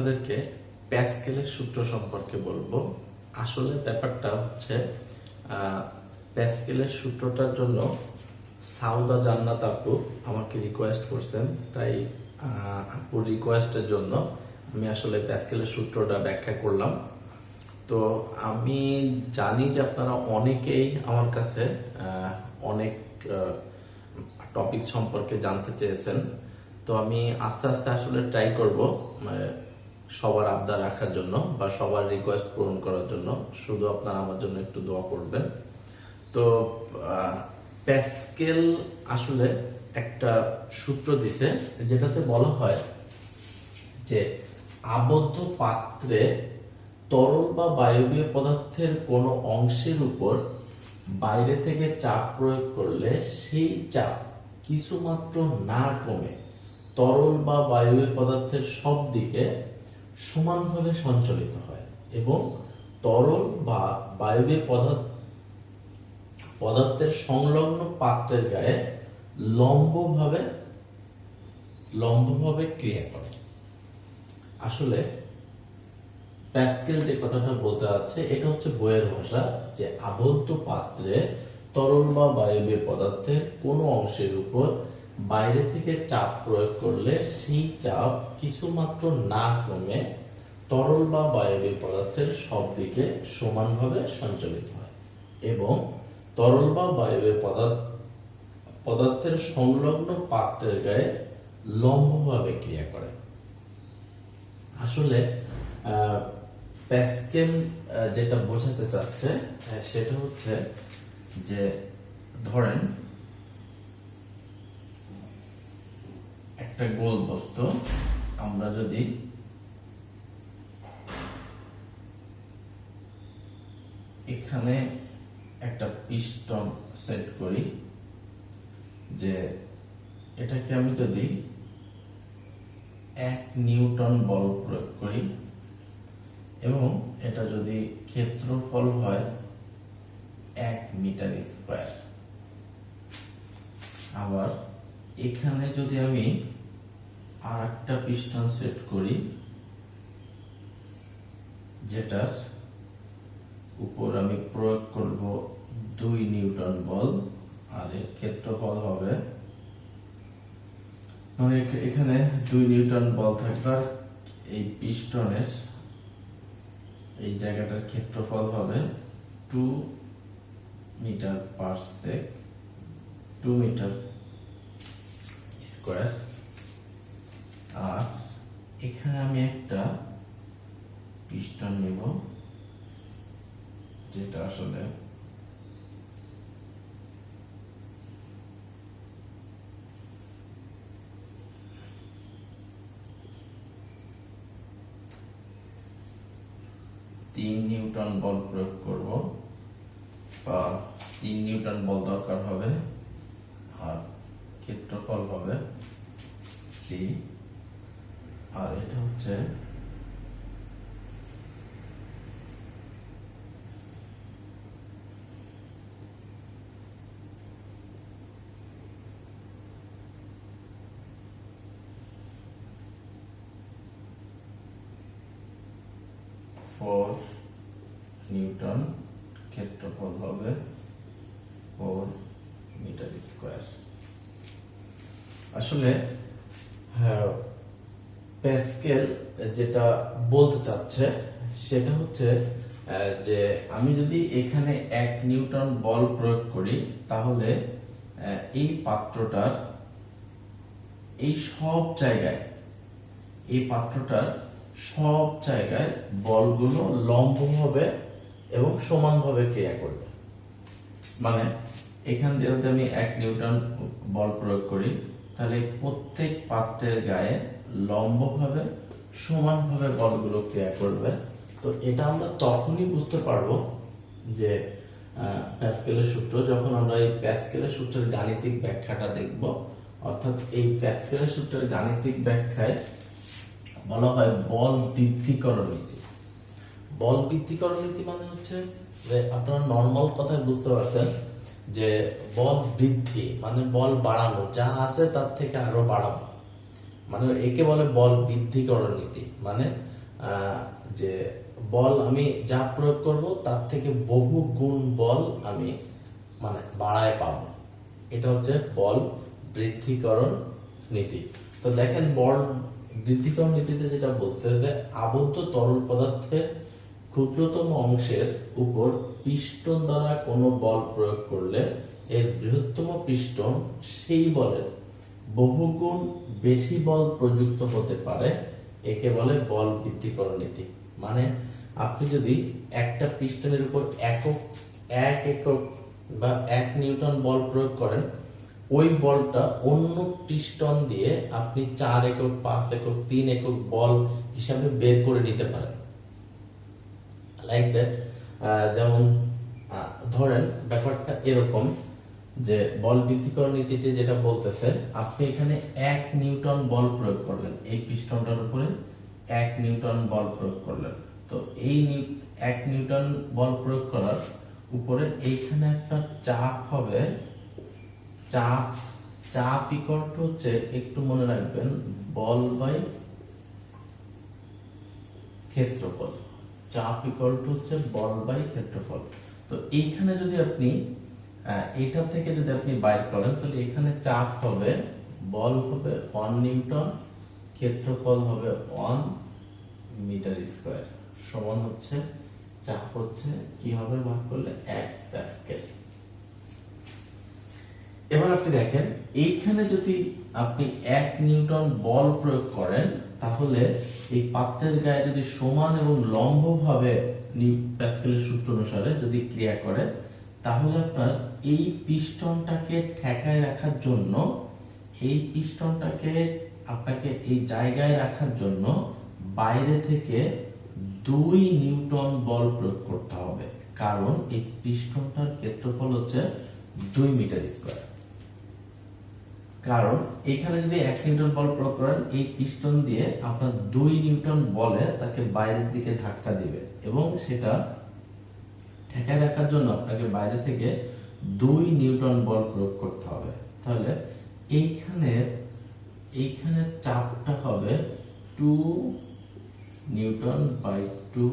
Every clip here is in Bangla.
আপনাদেরকে প্যাসকেলের সূত্র সম্পর্কে বলবো। আসলে ব্যাপারটা হচ্ছে প্যাসকেলের সূত্রটার জন্য সাউদা জান্নাত আপু আমাকে রিকোয়েস্ট করছেন, তাই আপুর রিকোয়েস্টের জন্য আমি আসলে প্যাসকেলের সূত্রটা ব্যাখ্যা করলাম। তো আমি জানি যে আপনারা অনেকেই আমার কাছে অনেক টপিক সম্পর্কে জানতে চেয়েছেন। তো আমি আস্তে আস্তে আসলে ট্রাই করব সবার আবদার রাখার জন্য বা সবার রিকোয়েস্ট পূরণ করার জন্য। শুধু আপনারা আমার জন্য একটু দোয়া করবেন। তো প্যাসকেল আসলে একটা সূত্র দিছে, যেটাতে বলা হয় যে আবদ্ধ পাত্রে তরল বা বায়বীয় পদার্থের কোনো অংশের উপর বাইরে থেকে চাপ প্রয়োগ করলে সেই চাপ কিছুমাত্র না কমে তরল বা বায়বীয় পদার্থের সব দিকে সমানভাবে সঞ্চালিত হয় এবং তরল বা বায়বীয় পদার্থের সংলগ্ন পাত্রের গায়ে লম্বভাবে ক্রিয়া করে। আসলে প্যাসকেল যে কথাটা বলতে যাচ্ছে এটা হচ্ছে বইয়ের ভাষা, যে আবদ্ধ পাত্রে তরল বা বায়বীয় পদার্থের কোনো অংশের উপর বাইরে থেকে চাপ প্রয়োগ করলে সেই চাপ কিছুমাত্র না কমে তরল বা বায়বীয় পদার্থের সব দিকে সমানভাবে সঞ্চালিত হয় এবং তরল বা বায়বীয় পদার্থের সংলগ্ন পাত্রের গায়ে লম্বভাবে ক্রিয়া করে। আসলে প্যাসকেল যেটা বোঝাতে চাচ্ছে সেটা হচ্ছে যে ধরেন একটা গোল বস্তু আমরা যদি এখানে একটা পিস্টন সেট করি, যে এটাকে আমি যদি 1 নিউটন বল প্রয়োগ করি এবং এটা যদি ক্ষেত্রফল হয় 1 মিটার স্কয়ার, আবার এখানে যদি আমি আর একটা পিস্টন সেট করি যেটার উপর আমি প্রয়োগ করব 2 নিউটন বল আর এর ক্ষেত্রফল হবে, মানে এখানে 2 নিউটন বল থাকবে, এই পিস্টনের এই জায়গাটার ক্ষেত্রফল হবে 2 মিটার পার সেক 2 মিটার স্কয়ার। আর এখানে আমি একটা পিস্টন নেব যেটা আসলে তিন নিউটন বল প্রয়োগ করব, বা 3 নিউটন বল দরকার হবে, আর ক্ষেত্রফল হবে 3, আর এটা হচ্ছে নিউটন, ক্ষেত্রফল হবে 4 মিটার স্কয়ার। আসলে প্যাসকেল যেটা বলতে চাচ্ছে সেটা হচ্ছে যে আমি যদি এখানে 1 নিউটন বল প্রয়োগ করি তাহলে এই পাত্রটার এই পাত্রটার সব জায়গায় বলগুলো লম্বভাবে এবং সমানভাবে ক্রিয়া করবে। মানে এখান দিয়ে যদি আমি 1 নিউটন বল প্রয়োগ করি তাহলে প্রত্যেক পাত্রের গায়ে লম্বভাবে সমানভাবে বলগুলো ক্রিয়া করবে। তো এটা আমরা তখনই বুঝতে পারবো যে প্যাসকেলের সূত্র, যখন আমরা এই প্যাসকেলের সূত্রের গাণিতিক ব্যাখ্যাটা দেখব। অর্থাৎ এই প্যাসকেলের সূত্রের গাণিতিক ব্যাখ্যায় বলা হয় বল বৃদ্ধিকরণ নীতি। বল বৃদ্ধিকরণ নীতি মানে হচ্ছে যে আপনারা নর্মাল কথায় বুঝতে পারছেন যে বল বৃদ্ধি মানে বল বাড়ানো, যা আছে তার থেকে আরো বাড়ানো, মানে একে বলে বল বৃদ্ধিকরণ নীতি। মানে যে বল আমি যা প্রয়োগ করব তার থেকে বহু গুণ বল আমি মানে বাড়ায় পাবো। এটা হচ্ছে বল বৃদ্ধিকরণ নীতি। তো দেখেন বল বৃদ্ধিকরণ নীতিতে যেটা বলছে যে আবদ্ধ তরল পদার্থের ক্ষুদ্রতম অংশের উপর পিস্টন দ্বারা কোনো বল প্রয়োগ করলে এর বৃহত্তম পিস্টন সেই বলের বহুগুণ বেশি বল প্রযুক্ত হতে পারে। একে বলে বল বৃদ্ধিকরণ নীতি। মানে আপনি যদি একটা পিস্টনের উপর এক একক বা 1 নিউটন বল প্রয়োগ করেন, ওই বলটা অন্য পিস্টন দিয়ে আপনি 4 একক, 5 একক, 3 একক বল হিসাবে বের করে নিতে পারেন। Like that. যেমন ধরেন ব্যাপারটা এরকম যে বল বৃদ্ধিকরণ নীতিতে যেটা বলতেছে, আপনি এখানে 1 নিউটন বল প্রয়োগ করলেন, এই পিস্টনটার উপরে 1 নিউটন বল প্রয়োগ করলেন। তো এই 1 নিউটন বল প্রয়োগ করার উপরে এইখানে একটা চাপ হবে। চাপ ইকুয়াল টু হচ্ছে, একটু মনে রাখবেন, বল বাই ক্ষেত্রফল। চাপ ইকুয়াল টু হচ্ছে বল বাই ক্ষেত্রফল। তো এইখানে যদি আপনি এটা থেকে যদি আপনি বাইর করেন, তাহলে এখানে চাপ হবে, বল হবে 1 নিউটন, ক্ষেত্রফল হবে 1 মিটার স্কয়ার, সমান হচ্ছে চাপ হচ্ছে কি হবে ভাগ করলে 1 প্যাসকেল। এবার আপনি দেখেন এইখানে যদি আপনি 1 নিউটন বল প্রয়োগ করেন, তাহলে এই পাত্রের গায়ে যদি সমান এবং লম্বভাবে প্যাসকেলের সূত্র অনুসারে যদি ক্রিয়া করে, তাহলে আপনার এই পিস্টনটাকে ঠেকায় রাখার জন্য, এই পিস্টনটাকে আপনাকে এই জায়গায় রাখার জন্য বাইরে থেকে 2 নিউটন বল প্রয়োগ করতে হবে। কারণ এই পিস্টনটার ক্ষেত্রফল হচ্ছে 2 মিটার স্কয়ার। কারণ এখানে যদি 1 নিউটন বল প্রয়োগ করেন, এই পিস্টন দিয়ে আপনার 2 নিউটন বলে তাকে বাইরের দিকে ধাক্কা দিবে, এবং সেটা ঠেকায় রাখার জন্য আপনাকে বাইরে থেকে 2 নিউটন বল প্রয়োগ করতে হবে। তাহলে এইখানে চাপটা হবে 2 নিউটন বাই 2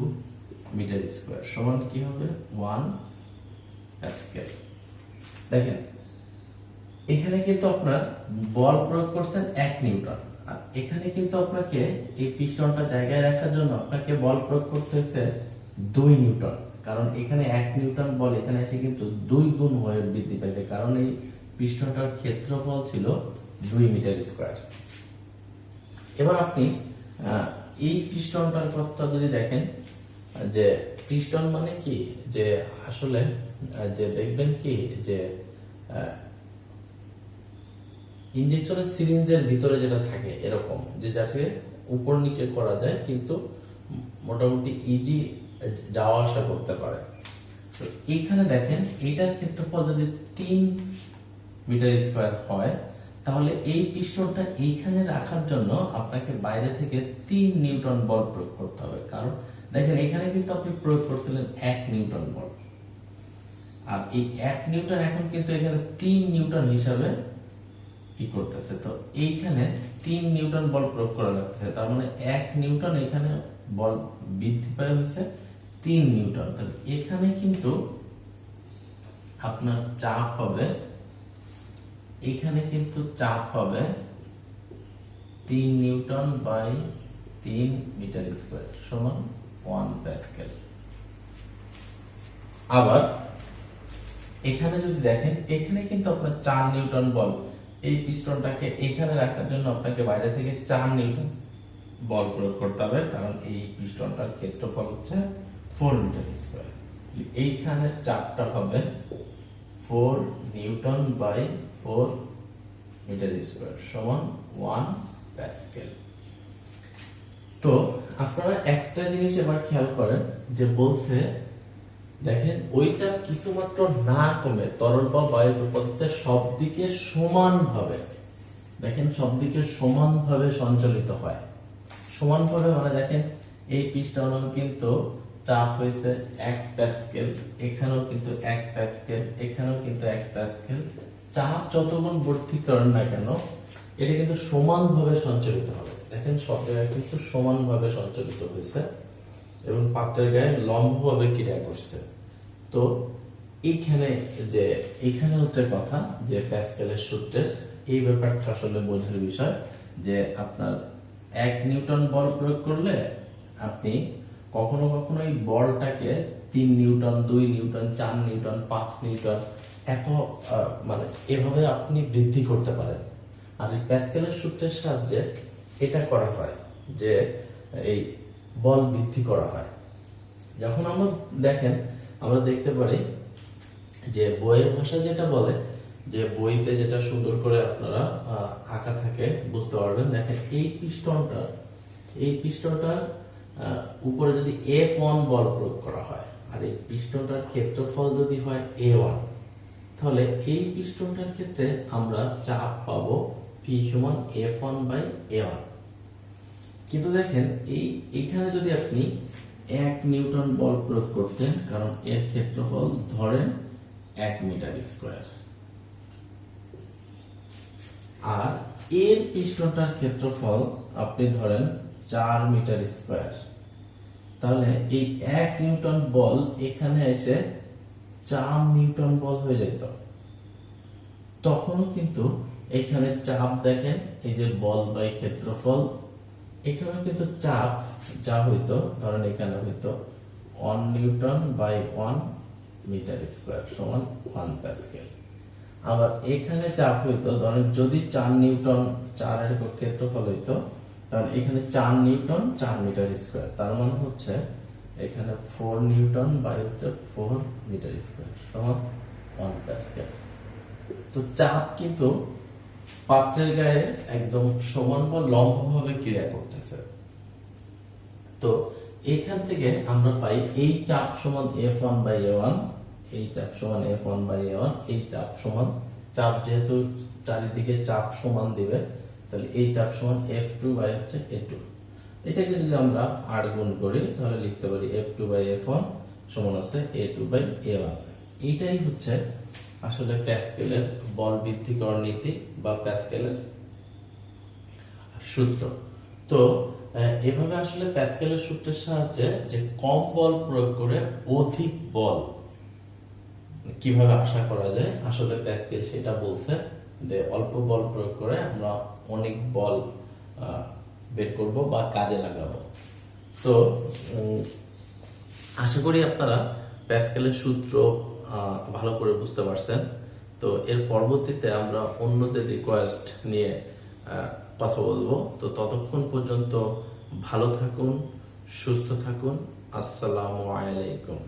মিটার স্কয়ার, সমান কি হবে 1 প্যাসকেল। দেখেন এখানে কিন্তু আপনার বল প্রয়োগ করছেন 1 নিউটন, আর এখানে কিন্তু আপনাকে এই পিস্টনটা জায়গায় রাখার জন্য আপনাকে বল প্রয়োগ করতে হচ্ছে 2 নিউটন। কারণ এখানে 1 নিউটন বল এখানে এসে কিন্তু 2 গুণ হয়ে বৃদ্ধি পাইছে, কারণ এই পিস্টনটার ক্ষেত্রফল ছিল 2 মিটার স্কয়ার। এবার আপনি এই পিস্টনটার কথা যদি দেখেন, যে পিস্টন মানে কি, যে আসলে যে দেখবেন কি যে ইনজেকশনের সিরিঞ্জের ভিতরে যেটা থাকে এরকম, যে যাকে উপর নিচে করা যায় কিন্তু মোটামুটি ইজি যাওয়া আসা করতে পারে। তো এইখানে দেখেন এইটার ক্ষেত্রফল যদি 3 মিটার স্কয়ার হয়, তাহলে এই পিস্টনটা এইখানে রাখার জন্য আপনাকে বাইরে থেকে 3 নিউটন বল প্রয়োগ করতে হবে। কারণ দেখেন এখানে কিন্তু আপনি প্রয়োগ করছিলেন 1 নিউটন বল, আর এই 1 নিউটন এখন কিন্তু এখানে 3 নিউটন হিসাবে করতেছে। তো এইখানে 3 নিউটন বল প্রয়োগ করা লাগতেছে, তার মানে 1 নিউটন এখানে বল বৃদ্ধি পায় হয়েছে 3 নিউটন। তাহলে এখানে কিন্তু আপনার চাপ হবে, এখানে কিন্তু চাপ হবে 3 নিউটন বাই 3 মিটার স্কয়ার, সমান 1 প্যাসকেল। আবার এখানে যদি দেখেন, এখানে কিন্তু আপনার 4 নিউটন বল, এই পিস্টনটাকে এখানে রাখার জন্য আপনাকে বাইরে থেকে 4 নিউটন বল প্রয়োগ করতে হবে, কারণ এই পিস্টনটার ক্ষেত্রফল হচ্ছে 4 মিটার স্কয়ার। এইখানে চাপটা হবে 4 নিউটন বাই 4 মিটার স্কয়ার, সমান 1 প্যাসকেল। তো আপনারা একটা জিনিস এবার খেয়াল করেন, যে বলছে দেখেন ওই চাপ কিছুমাত্র না কমে তরল বা বায়ু পদার্থে সব দিকে সমানভাবে, দেখেন সব দিকে সমানভাবে সঞ্চালিত হয়। সমানভাবে মানে দেখেন এই পিস্টনেও কিন্তু চাপ হয়েছে 1 প্যাসকেল, এখানেও কিন্তু 1 প্যাসকেল, এখানেও কিন্তু 1 প্যাসকেল। চাপ যতগুণ বৃদ্ধি করেন না কেন, এটা কিন্তু সমানভাবে সঞ্চালিত হবে। দেখেন সব জায়গায় কিন্তু সমানভাবে সঞ্চালিত হয়েছে এবং পাত্রের গায়ে লম্বভাবে ক্রিয়া করছে। তো এইখানে হচ্ছে কথা যে প্যাসকেলের সূত্রের এই ব্যাপারটা আসলে বোঝার বিষয় যে আপনার 1 নিউটন বল প্রয়োগ করলে আপনি কখনো কখনো এই বলটাকে 3 নিউটন, 2 নিউটন, 4 নিউটন, 5 নিউটন এত মানে এভাবে আপনি বৃদ্ধি করতে পারেন। আর এই প্যাসকেলের সূত্রের সাহায্যে এটা করা হয় যে এই বল বৃদ্ধি করা হয়। যখন আমরা দেখতে পারি যে বইয়ের ভাষা যেটা বলে যে বইতে যেটা সুন্দর করে আপনারা আঁকা থাকে বুঝতে পারবেন। দেখেন এই পিস্টনটার উপরে যদি F1 বল প্রয়োগ করা হয় আর এই পিস্টনটার ক্ষেত্রফল যদি হয় A1, তাহলে এই পিস্টনটার ক্ষেত্রে আমরা চাপ পাবো P সমান F1/A1। কিন্তু দেখেন এইখানে যদি আপনি 1 নিউটন বল প্রয়োগ করতেন, কারণ এর ক্ষেত্রফল ধরেন 1 মিটার স্কয়ার, আর এর পিস্টনটার ক্ষেত্রফল আপনি ধরেন 4 মিটার স্কয়ার, তাহলে এই 1 নিউটন বল এখানে এসে 4 নিউটন বল হয়ে যেত। তখনও কিন্তু এখানে চাপ দেখেন, এই যে বল বাই ক্ষেত্রফল, এখানে কিন্তু চাপ যা হইতো ধরেন এখানে হইতো 1 নিউটন বাই 1 মিটার স্কয়ার সমান 1 প্যাসকেল। আবার এখানে চাপ হইতো ধরেন যদি 4 নিউটন 4 এর ক্ষেত্রফল হইতো, তাহলে এখানে 4 নিউটন 4 মিটার স্কয়ার, তার মানে হচ্ছে এখানে 4 নিউটন বাই হচ্ছে 4 মিটার স্কয়ার সমান 1 প্যাসকেল। তো চাপ কিন্তু পাত্রের গায়ে একদম সমান বা লম্বভাবে ক্রিয়া করতেছে। তো এইখান থেকে আমরা পাই এই চাপ সমান F1/A1, এই চাপ সমান F1/A1, এই চাপ সমান চাপ যেহেতু চারিদিকে চাপ সমান দিবে, তাহলে এই চাপ সমান F2/A2। এটাকে যদি আমরা 8 গুণ করি তাহলে লিখতে পারি F2/F1 সমান আছে A2/A1। এইটাই হচ্ছে আসলে প্যাসকেলের বল বৃদ্ধিকরণ নীতি বা প্যাসকেলের সূত্র। তো এভাবে আসলে প্যাসকেলের সূত্রের সাহায্যে যে কম বল প্রয়োগ করে অধিক বল কিভাবে আশা করা যায়, আসলে প্যাসকেল সেটা বলছে যে অল্প বল প্রয়োগ করে আমরা অনেক বল বের করব বা কাজে লাগাবো। তো আশা করি আপনারা প্যাসকেলের সূত্র ভালো করে বুঝতে পারছেন। তো এর পরবর্তীতে আমরা অন্যদের রিকোয়েস্ট নিয়ে কথা বলবো। তো ততক্ষণ পর্যন্ত ভালো থাকুন, সুস্থ থাকুন। আসসালামু আলাইকুম।